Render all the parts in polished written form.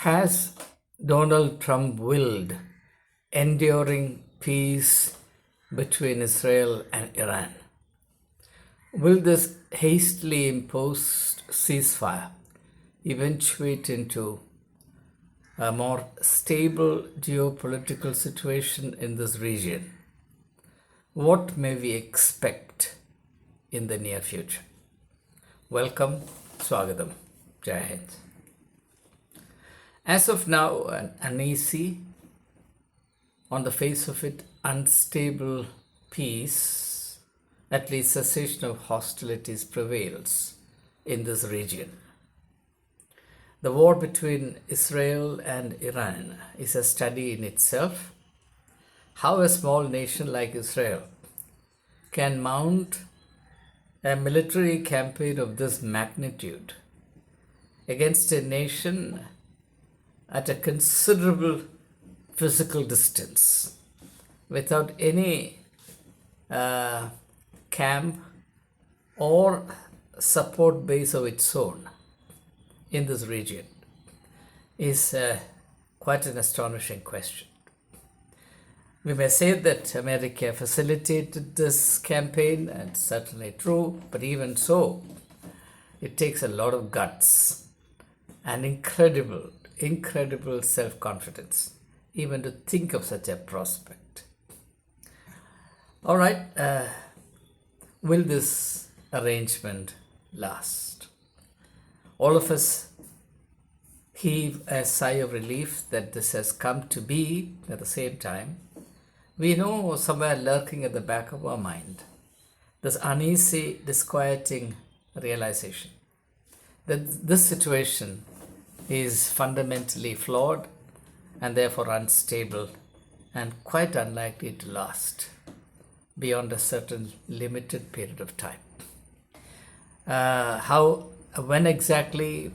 Has Donald Trump willed enduring peace between Israel and Iran? Will this hastily imposed ceasefire eventuate into a more stable geopolitical situation in this region? What may we expect in the near future? Welcome, Swagatham, Jai Hind. As of now, an uneasy, on the face of it, unstable peace, at least cessation of hostilities, prevails in this region. The war between Israel and Iran is a study in itself. How a small nation like Israel can mount a military campaign of this magnitude against a nation at a considerable physical distance without any camp or support base of its own in this region is quite an astonishing question. We may say that America facilitated this campaign, and certainly true, but even so, it takes a lot of guts and incredible self-confidence even to think of such a prospect. All right, will this arrangement last? All of us heave a sigh of relief that this has come to be. At the same time, we know somewhere lurking at the back of our mind this uneasy, disquieting realization that this situation is fundamentally flawed and therefore unstable and quite unlikely to last beyond a certain limited period of time. When exactly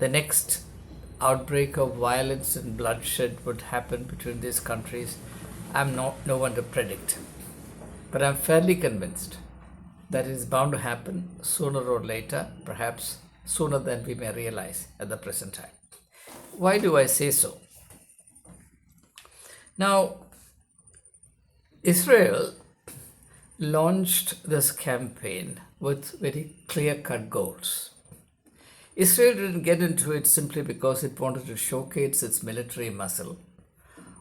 the next outbreak of violence and bloodshed would happen between these countries, I'm no one to predict. But I'm fairly convinced that it is bound to happen sooner or later, perhaps sooner than we may realize at the present time. Why do I say so? Now, Israel launched this campaign with very clear-cut goals. Israel didn't get into it simply because it wanted to showcase its military muscle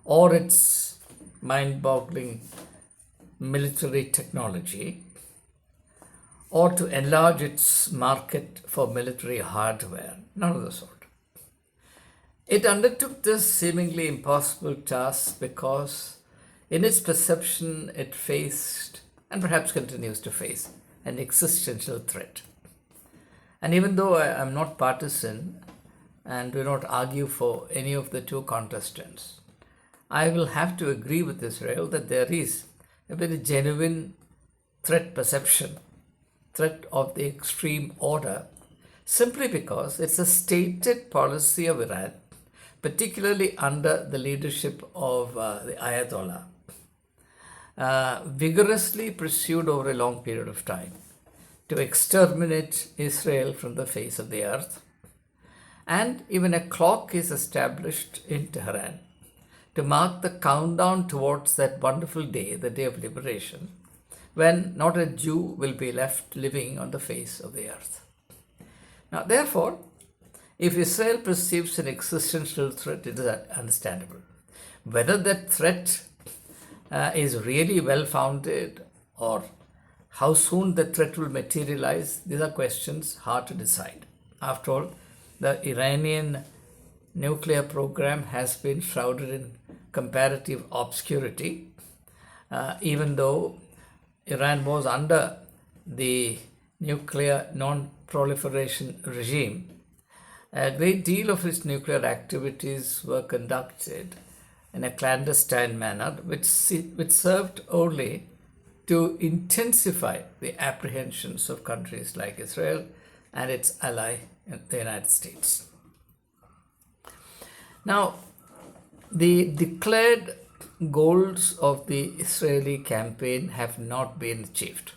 or its mind-boggling military technology, or to enlarge its market for military hardware. None of the sort. It undertook this seemingly impossible task because, in its perception, it faced, and perhaps continues to face, an existential threat. And even though I am not partisan and do not argue for any of the two contestants, I will have to agree with Israel that there is a very genuine threat perception, threat of the extreme order, simply because it's a stated policy of Iran, particularly under the leadership of the Ayatollah, vigorously pursued over a long period of time to exterminate Israel from the face of the earth. And even a clock is established in Tehran to mark the countdown towards that wonderful day, the day of liberation, when not a Jew will be left living on the face of the earth. Now, therefore, if Israel perceives an existential threat, it is understandable. Whether that threat is really well-founded or how soon the threat will materialize, these are questions hard to decide. After all, the Iranian nuclear program has been shrouded in comparative obscurity, even though Iran was under the nuclear non-proliferation regime. A great deal of its nuclear activities were conducted in a clandestine manner, which served only to intensify the apprehensions of countries like Israel and its ally, the United States. Now, the declared goals of the Israeli campaign have not been achieved.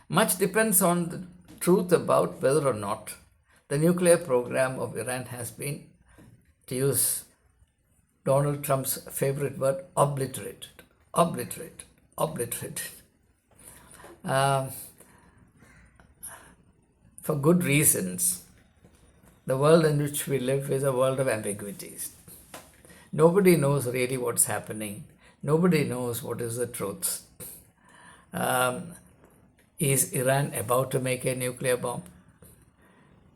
Much depends on the truth about whether or not the nuclear program of Iran has been to use Donald Trump's favorite word, obliterated. Obliterated. Obliterated. For good reasons. The world in which we live is a world of ambiguities. Nobody knows really what's happening. Nobody knows what is the truth. Is Iran about to make a nuclear bomb?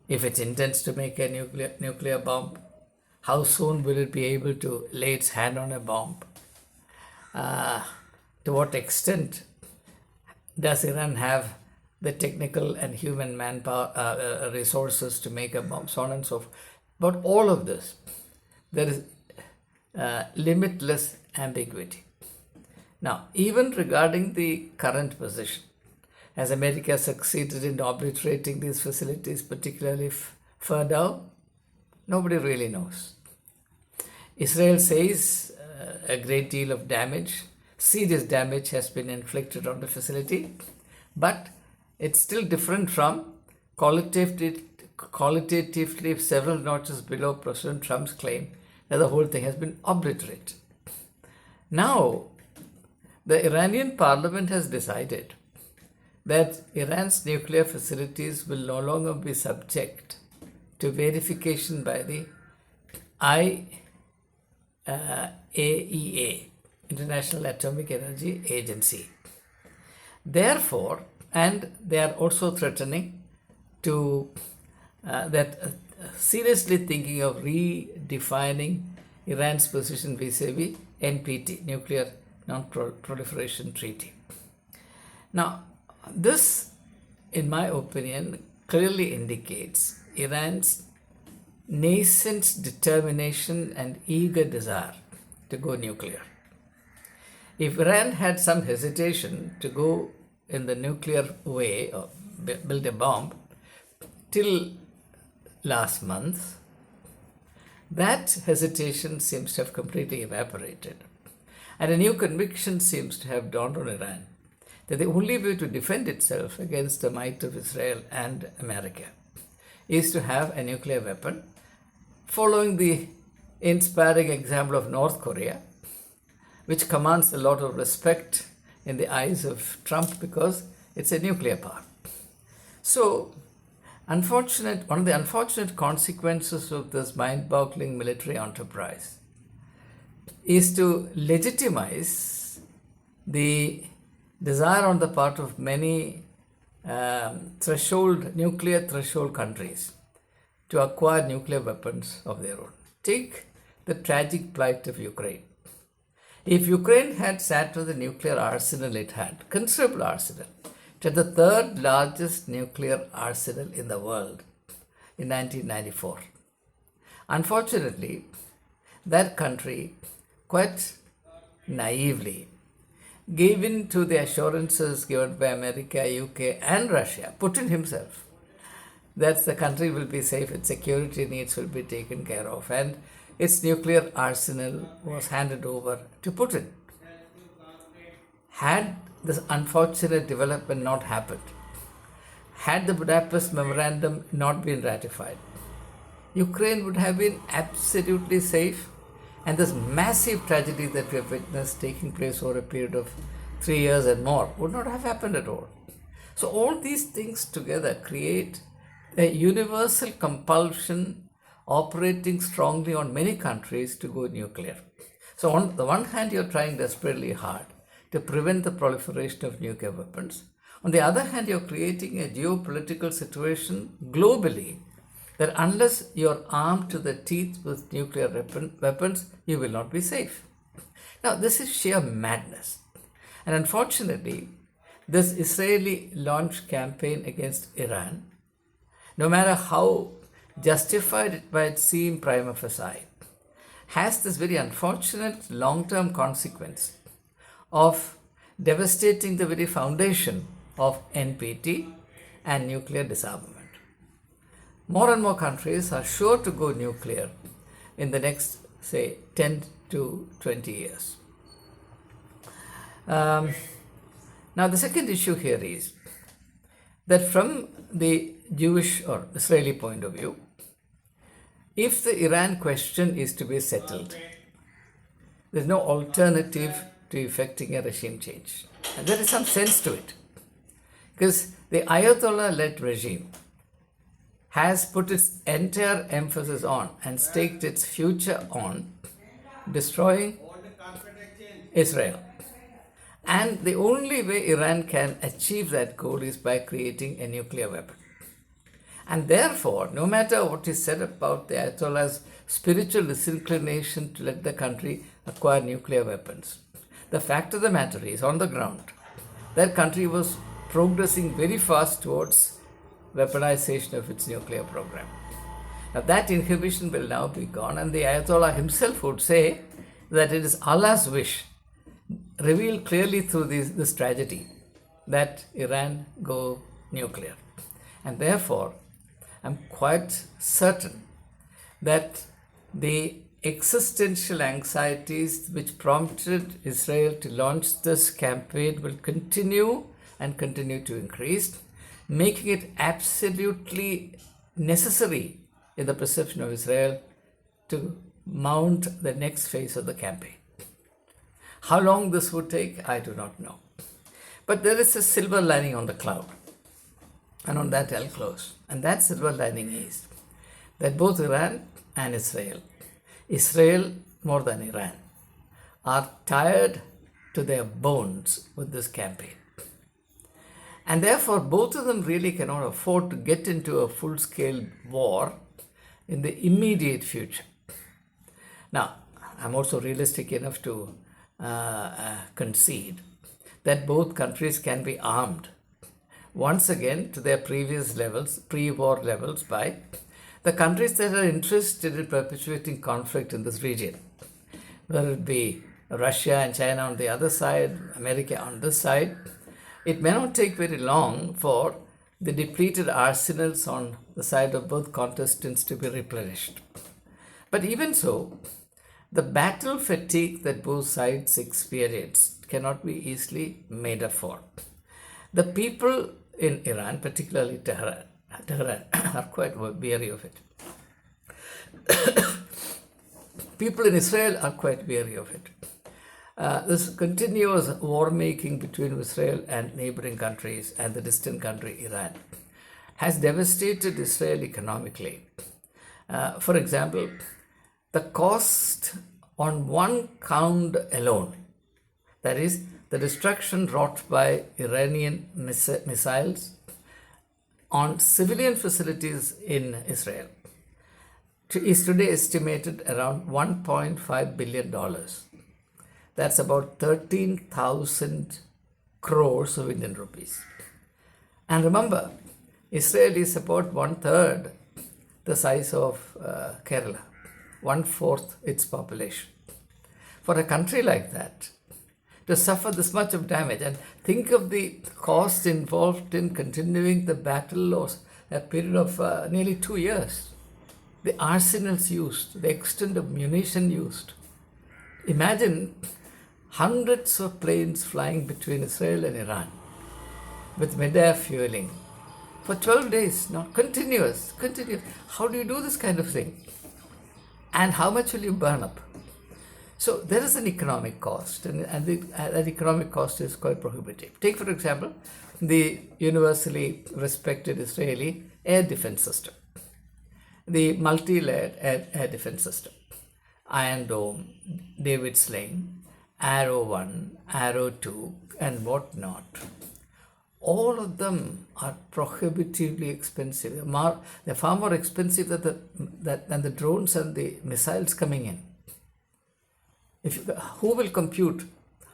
If it intends to make a nuclear bomb, how soon will it be able to lay its hand on a bomb? To what extent does Iran have the technical and human manpower resources to make a bomb, so on and so forth? But all of this, there is limitless ambiguity. Now, even regarding the current position, has America succeeded in obliterating these facilities, particularly further? Nobody really knows. Israel says a great deal of damage, serious damage has been inflicted on the facility, but it's still different from qualitatively several notches below President Trump's claim that the whole thing has been obliterated. Now, the Iranian parliament has decided that Iran's nuclear facilities will no longer be subject to verification by the IAEA, International Atomic Energy Agency. Therefore, and they are also threatening to seriously thinking of redefining Iran's position vis-a-vis NPT, Nuclear Non-Proliferation Treaty. Now, this, in my opinion, clearly indicates Iran's nascent determination and eager desire to go nuclear. If Iran had some hesitation to go in the nuclear way or build a bomb till last month, that hesitation seems to have completely evaporated. And a new conviction seems to have dawned on Iran that the only way to defend itself against the might of Israel and America is to have a nuclear weapon, following the inspiring example of North Korea, which commands a lot of respect in the eyes of Trump because it's a nuclear power. So, one of the unfortunate consequences of this mind-boggling military enterprise is to legitimize the desire on the part of many nuclear threshold countries to acquire nuclear weapons of their own. Take the tragic plight of Ukraine. If Ukraine had sat with the nuclear arsenal it had, considerable arsenal, it had the third largest nuclear arsenal in the world in 1994. Unfortunately, that country quite naively gave in to the assurances given by America, UK and Russia, Putin himself, that the country will be safe, its security needs will be taken care of, and its nuclear arsenal was handed over to Putin. Had this unfortunate development not happened, had the Budapest Memorandum not been ratified, Ukraine would have been absolutely safe, and this massive tragedy that we have witnessed taking place over a period of 3 years and more would not have happened at all. So all these things together create a universal compulsion operating strongly on many countries to go nuclear. So on the one hand, you're trying desperately hard to prevent the proliferation of nuclear weapons. On the other hand, you're creating a geopolitical situation globally that unless you're armed to the teeth with nuclear weapons, you will not be safe. Now, this is sheer madness. And unfortunately, this Israeli launch campaign against Iran, no matter how justified it might seem prima facie, has this very unfortunate long-term consequence of devastating the very foundation of NPT and nuclear disarmament. More and more countries are sure to go nuclear in the next, say, 10 to 20 years. Now, the second issue here is that from the Jewish or Israeli point of view, if the Iran question is to be settled, there's no alternative to effecting a regime change. And there is some sense to it. Because the Ayatollah-led regime has put its entire emphasis on and staked its future on destroying Israel. And the only way Iran can achieve that goal is by creating a nuclear weapon. And therefore, no matter what is said about the Ayatollah's spiritual disinclination to let the country acquire nuclear weapons, the fact of the matter is, on the ground, that country was progressing very fast towards weaponization of its nuclear program. Now that inhibition will now be gone, and the Ayatollah himself would say that it is Allah's wish, revealed clearly through this tragedy, that Iran go nuclear. And therefore, I'm quite certain that the existential anxieties which prompted Israel to launch this campaign will continue and continue to increase, making it absolutely necessary in the perception of Israel to mount the next phase of the campaign. How long this would take, I do not know. But there is a silver lining on the cloud. And on that I'll close. And that silver lining is that both Iran and Israel more than Iran, are tired to their bones with this campaign. And therefore, both of them really cannot afford to get into a full-scale war in the immediate future. Now, I'm also realistic enough to concede that both countries can be armed once again to their previous levels, pre-war levels, by the countries that are interested in perpetuating conflict in this region, whether it be Russia and China on the other side, America on this side. It may not take very long for the depleted arsenals on the side of both contestants to be replenished. But even so, the battle fatigue that both sides experience cannot be easily made up for. The people in Iran, particularly Tehran, are quite weary of it. People in Israel are quite weary of it. This continuous war-making between Israel and neighboring countries and the distant country Iran has devastated Israel economically. For example, the cost on one count alone, that is, the destruction wrought by Iranian missiles on civilian facilities in Israel, is today estimated around $1.5 billion. That's about 13,000 crores of Indian rupees. And remember, Israel is about 1/3 the size of Kerala, 1/4 its population. For a country like that to suffer this much of damage, and think of the cost involved in continuing the battle or a period of nearly 2 years, the arsenals used, the extent of munition used. Imagine hundreds of planes flying between Israel and Iran with mid-air fueling for 12 days, not continuous. How do you do this kind of thing? And how much will you burn up? So there is an economic cost, and that economic cost is quite prohibitive. Take, for example, the universally respected Israeli air defense system, the multi-layered air defense system, Iron Dome, David Sling, Arrow 1, Arrow 2, and whatnot. All of them are prohibitively expensive. They're far more expensive than the drones and the missiles coming in. Who will compute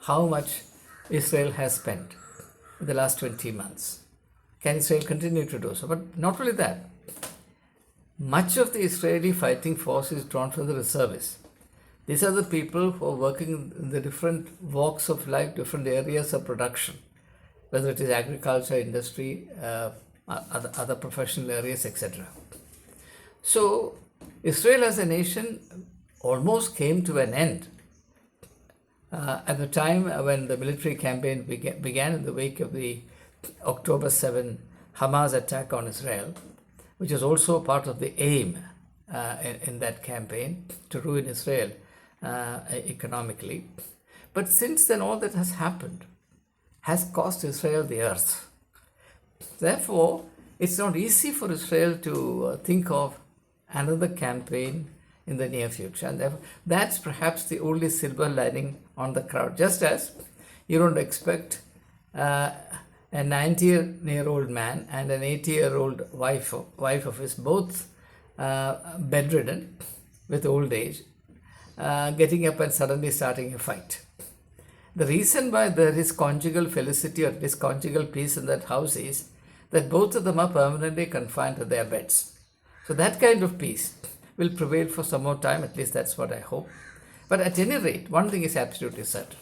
how much Israel has spent in the last 20 months? Can Israel continue to do so? But not only that, much of the Israeli fighting force is drawn from the reservists. These are the people who are working in the different walks of life, different areas of production, whether it is agriculture, industry, other professional areas, etc. So Israel as a nation almost came to an end at the time when the military campaign began in the wake of the October 7 Hamas attack on Israel, which is also part of the aim in that campaign to ruin Israel economically. But since then, all that has happened has cost Israel the earth. Therefore, it's not easy for Israel to think of another campaign in the near future. And therefore, that's perhaps the only silver lining on the crowd. Just as you don't expect a 90-year-old man and an 80-year-old wife of his, both bedridden with old age, getting up and suddenly starting a fight. The reason why there is conjugal felicity or this conjugal peace in that house is that both of them are permanently confined to their beds. So that kind of peace will prevail for some more time, at least that's what I hope. But at any rate, one thing is absolutely certain.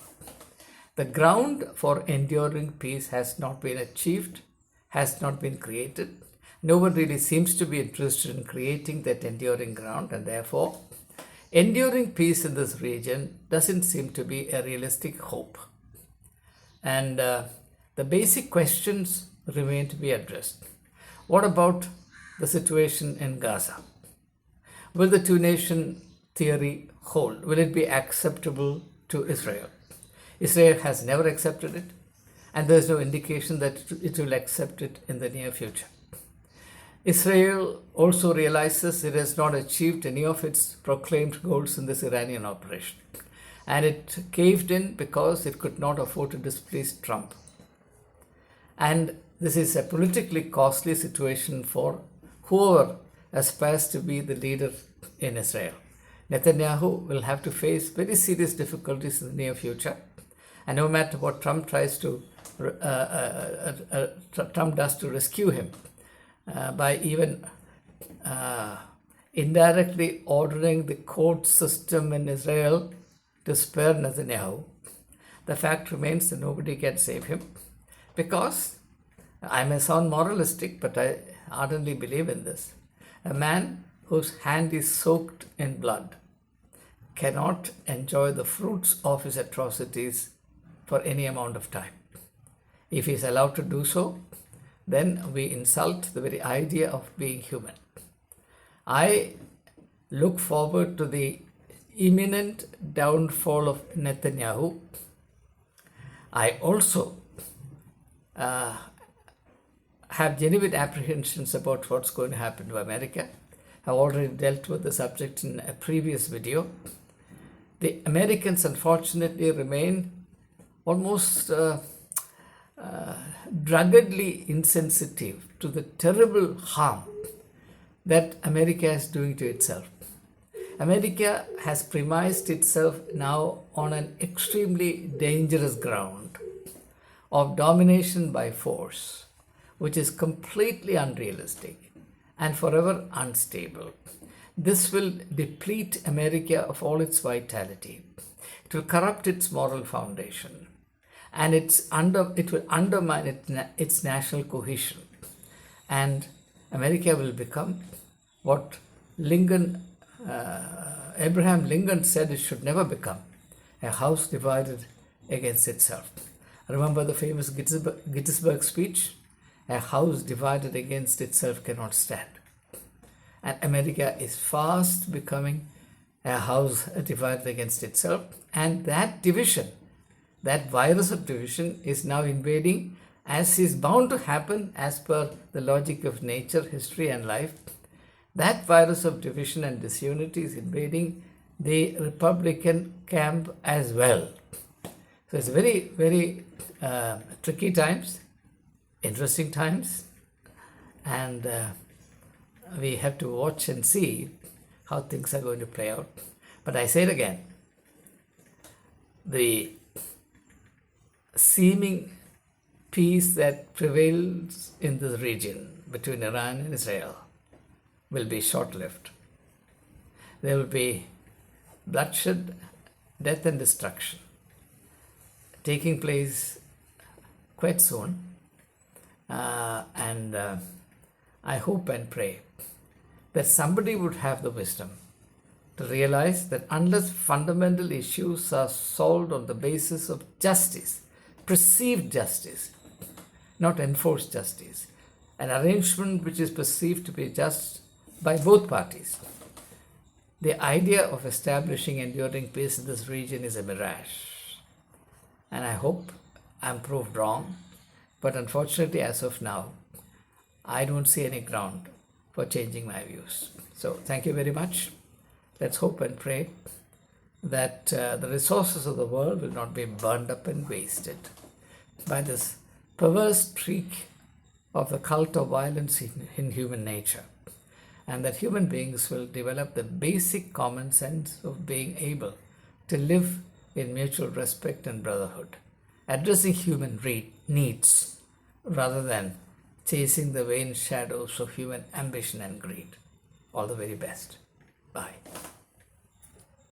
The ground for enduring peace has not been achieved, has not been created. No one really seems to be interested in creating that enduring ground, and therefore, enduring peace in this region doesn't seem to be a realistic hope. And the basic questions remain to be addressed. What about the situation in Gaza? Will the two-nation theory hold? Will it be acceptable to Israel? Israel has never accepted it, and there is no indication that it will accept it in the near future. Israel also realizes it has not achieved any of its proclaimed goals in this Iranian operation, and it caved in because it could not afford to displease Trump. And this is a politically costly situation for whoever aspires to be the leader in Israel. Netanyahu will have to face very serious difficulties in the near future, and no matter what Trump does to rescue him, by even indirectly ordering the court system in Israel to spare Netanyahu, the fact remains that nobody can save him, because I may sound moralistic, but I ardently believe in this. A man whose hand is soaked in blood cannot enjoy the fruits of his atrocities for any amount of time. If he is allowed to do so, then we insult the very idea of being human. I look forward to the imminent downfall of Netanyahu. I also have genuine apprehensions about what's going to happen to America. I've already dealt with the subject in a previous video. The Americans, unfortunately, remain almost druggedly insensitive to the terrible harm that America is doing to itself. America has premised itself now on an extremely dangerous ground of domination by force, which is completely unrealistic and forever unstable. This will deplete America of all its vitality. It will corrupt its moral foundation, and it will undermine its national cohesion. And America will become what Abraham Lincoln said it should never become, a house divided against itself. Remember the famous Gettysburg speech? A house divided against itself cannot stand. And America is fast becoming a house divided against itself. And that division, that virus of division, is now invading, as is bound to happen as per the logic of nature, history, and life. That virus of division and disunity is invading the Republican camp as well. So it's very, very tricky times, interesting times, and we have to watch and see how things are going to play out. But I say it again, the seeming peace that prevails in this region between Iran and Israel will be short-lived. There will be bloodshed, death and destruction taking place quite soon, and I hope and pray that somebody would have the wisdom to realize that unless fundamental issues are solved on the basis of justice, perceived justice, not enforced justice, an arrangement which is perceived to be just by both parties, the idea of establishing enduring peace in this region is a mirage. And I hope I'm proved wrong. But unfortunately, as of now, I don't see any ground for changing my views. So thank you very much. Let's hope and pray that the resources of the world will not be burned up and wasted by this perverse streak of the cult of violence in human nature, and that human beings will develop the basic common sense of being able to live in mutual respect and brotherhood, addressing human needs rather than chasing the vain shadows of human ambition and greed. All the very best. Bye.